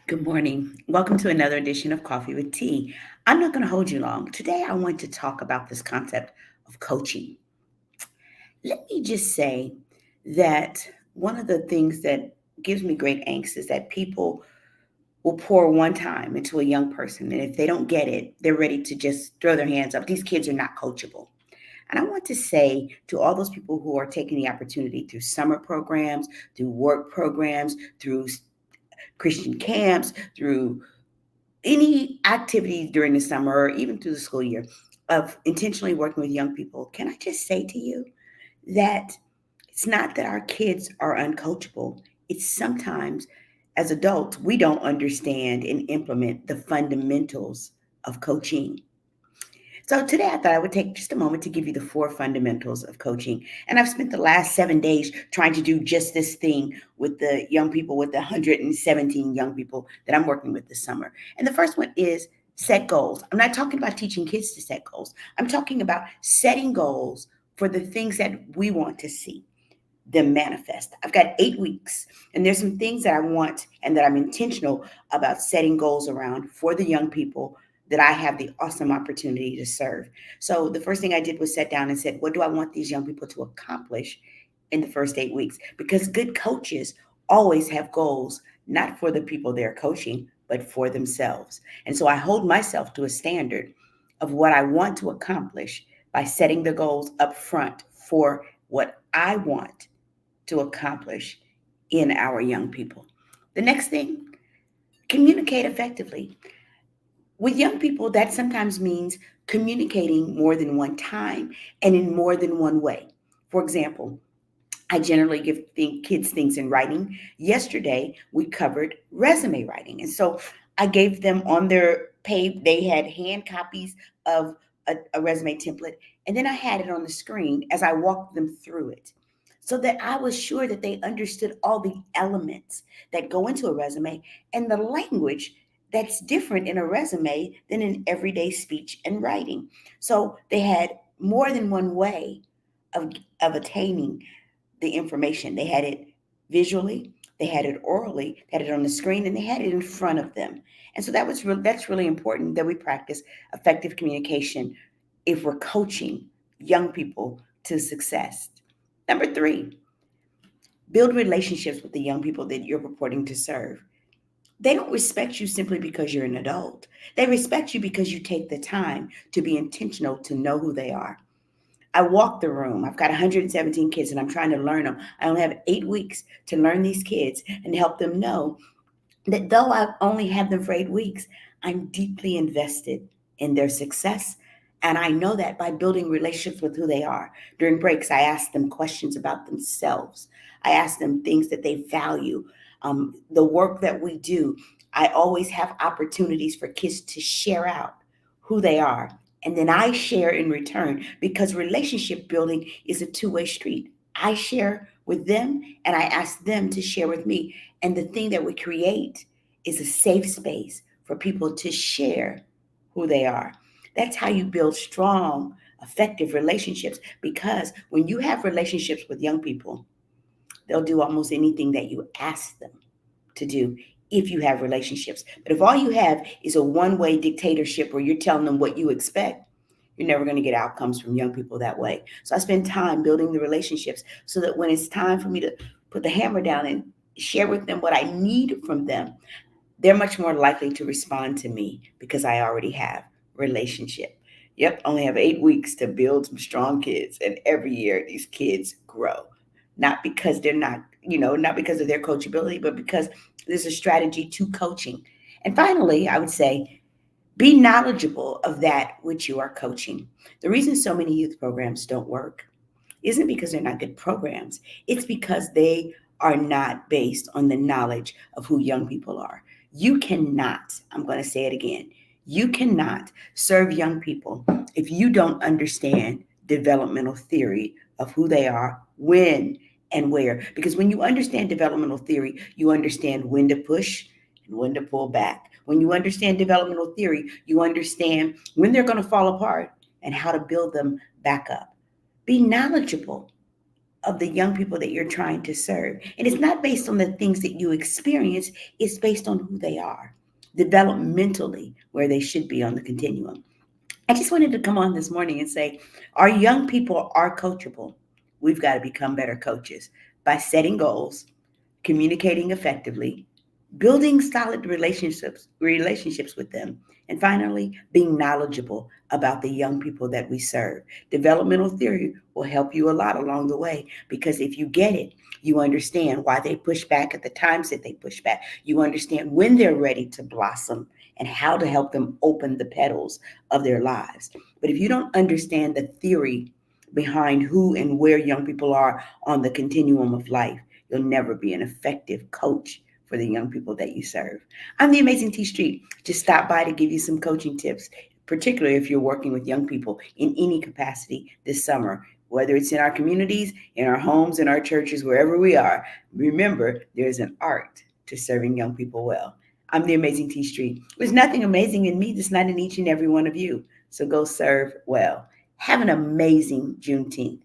Good morning. Welcome to another edition of Coffee with Tea. I'm not going to hold you long. Today, I want to talk about this concept of coaching. Let me just say that one of the things that gives me great angst is that people will pour one time into a young person, and if they don't get it, they're ready to just throw their hands up. These kids are not coachable. And I want to say to all those people who are taking the opportunity through summer programs, through work programs, through Christian camps, through any activities during the summer or even through the school year of intentionally working with young people, can I just say to you that it's not that our kids are uncoachable. It's sometimes as adults, we don't understand and implement the fundamentals of coaching. So today I thought I would take just a moment to give you the four fundamentals of coaching. And I've spent the last 7 days trying to do just this thing with the young people, with the 117 young people that I'm working with this summer. And the first one is set goals. I'm not talking about teaching kids to set goals. I'm talking about setting goals for the things that we want to see them manifest. I've got 8 weeks, and there's some things that I want and that I'm intentional about setting goals around for the young people that I have the awesome opportunity to serve. So the first thing I did was sit down and said, what do I want these young people to accomplish in the first 8 weeks? Because good coaches always have goals, not for the people they're coaching, but for themselves. And so I hold myself to a standard of what I want to accomplish by setting the goals up front for what I want to accomplish in our young people. The next thing, communicate effectively. With young people, that sometimes means communicating more than one time and in more than one way. For example, I generally give kids things in writing. Yesterday, we covered resume writing. And so I gave them on their page, they had hand copies of a resume template. And then I had it on the screen as I walked them through it so that I was sure that they understood all the elements that go into a resume and the language that's different in a resume than in everyday speech and writing. So they had more than one way of, of attaining the information. They had it visually, they had it orally, they had it on the screen, and they had it in front of them. And so that's really important that we practice effective communication if we're coaching young people to success. Number three, build relationships with the young people that you're purporting to serve. They don't respect you simply because you're an adult. They respect you because you take the time to be intentional to know who they are. I walk the room. I've got 117 kids and I'm trying to learn them. I only have 8 weeks to learn these kids and help them know that though I've only had them for 8 weeks, I'm deeply invested in their success. And I know that by building relationships with who they are. During breaks, I ask them questions about themselves. I ask them things that they value. The work that we do, I always have opportunities for kids to share out who they are. And then I share in return because relationship building is a two-way street. I share with them and I ask them to share with me. And the thing that we create is a safe space for people to share who they are. That's how you build strong, effective relationships because when you have relationships with young people, they'll do almost anything that you ask them to do if you have relationships. But if all you have is a one way dictatorship where you're telling them what you expect, you're never going to get outcomes from young people that way. So I spend time building the relationships so that when it's time for me to put the hammer down and share with them what I need from them, they're much more likely to respond to me because I already have relationship. Yep, only have 8 weeks to build some strong kids, and every year these kids grow. Not because they're not, not because of their coachability, but because there's a strategy to coaching. And finally, I would say be knowledgeable of that which you are coaching. The reason so many youth programs don't work isn't because they're not good programs. It's because they are not based on the knowledge of who young people are. You cannot, I'm going to say it again, you cannot serve young people if you don't understand developmental theory of who they are, when, and where. Because when you understand developmental theory, you understand when to push and when to pull back. When you understand developmental theory, you understand when they're going to fall apart and how to build them back up. Be knowledgeable of the young people that you're trying to serve. And it's not based on the things that you experience, it's based on who they are, developmentally, where they should be on the continuum. I just wanted to come on this morning and say our young people are coachable. We've got to become better coaches by setting goals, communicating effectively, building solid relationships with them, and finally being knowledgeable about the young people that we serve. Developmental theory will help you a lot along the way, because if you get it, you understand why they push back at the times that they push back. You understand when they're ready to blossom and how to help them open the petals of their lives. But if you don't understand the theory behind who and where young people are on the continuum of life, you'll never be an effective coach for the young people that you serve. I'm the Amazing T Street. Just stop by to give you some coaching tips, particularly if you're working with young people in any capacity this summer, whether it's in our communities, in our homes, in our churches, wherever we are. Remember, there's an art to serving young people well. I'm the Amazing T Street. There's nothing amazing in me that's not in each and every one of you. So go serve well. Have an amazing Juneteenth.